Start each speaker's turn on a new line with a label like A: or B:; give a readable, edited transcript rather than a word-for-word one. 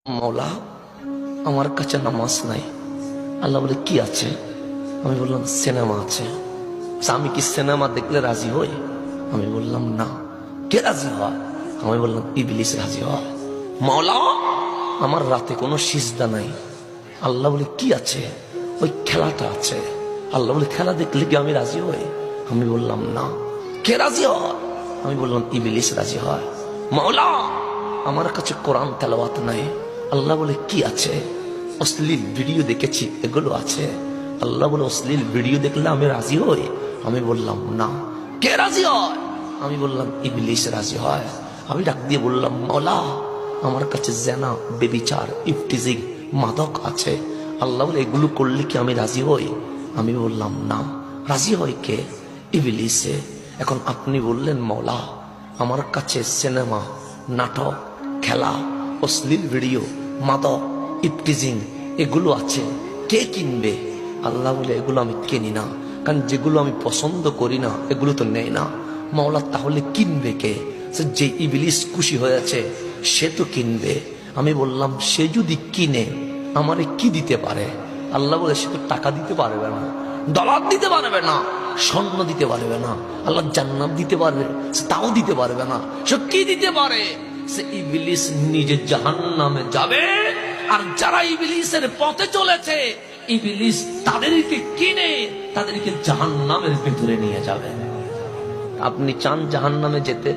A: মৌলা, আমার কাছে নামাজ নাই। আল্লাহ বলে কি আছে? আমি বললাম সিনেমা আছে। আমি কি সিনেমা দেখলে রাজি হই? আমি বললাম না। কে রাজি হয়? আমি বললাম ইবলিস রাজি হয়। মৌলা, আমার রাতে কোনো সিজদা নাই। আল্লাহ বলে কি আছে? ওই খেলাটা আছে। আল্লাহ বলে খেলা দেখলে কি আমি রাজি হই? আমি বললাম না। কে রাজি হয়? আমি বললাম ইবলিস রাজি হয়। মৌলা, আমার কাছে কোরআন তেলাওয়াত নাই। আল্লাহ বলে কি আছে? অশ্লীল ভিডিও দেখেছি, এগুলো আছে। আল্লাহ বলে অশ্লীল ভিডিও দেখলে আমি রাজি হই? আমি বললাম না। কে রাজি হয়? আমি বললাম ইবলিস রাজি হয়। আমি ডাক দিয়ে বললাম মৌলা, আমার কাছে জেনা, বেবিচার, ইফটিজিং, মাদক আছে। আল্লাহ বলে এগুলো করলে কি আমি রাজি হই? আমি বললাম না। রাজি হয় কে? ইবলিসে। এখন আপনি বললেন মৌলা, আমার কাছে সিনেমা, নাটক, খেলা, অশ্লীল ভিডিও, মাদক, ইফটিজিং এগুলো আছে, কে কিনবে? আল্লাহ বলে এগুলো আমি কিনি না, কারণ যেগুলো আমি পছন্দ করি না এগুলো তো নেই না। মাওলা তাহলে কিনবে কে? যে ইবলিস খুশি হয়েছে সে তো কিনবে। আমি বললাম সে যদি কিনে আমারে কি দিতে পারে? আল্লাহ বলে সে তো টাকা দিতে পারবে না, ডলার দিতে পারবে না, স্বর্ণ দিতে পারবে না। আল্লাহ জান্নাত দিতে পারবে, তাও দিতে পারবে না। সে কি দিতে পারে? সে ইবলিস নিজে জাহান্নামে যাবে, আর যারা ইবলিসের পথে চলেছে ইবলিস তাদেরকে কিনে তাদেরকে জাহান্নামের ভেতরে নিয়ে যাবে। আপনি চান জাহান্নামে যেতে?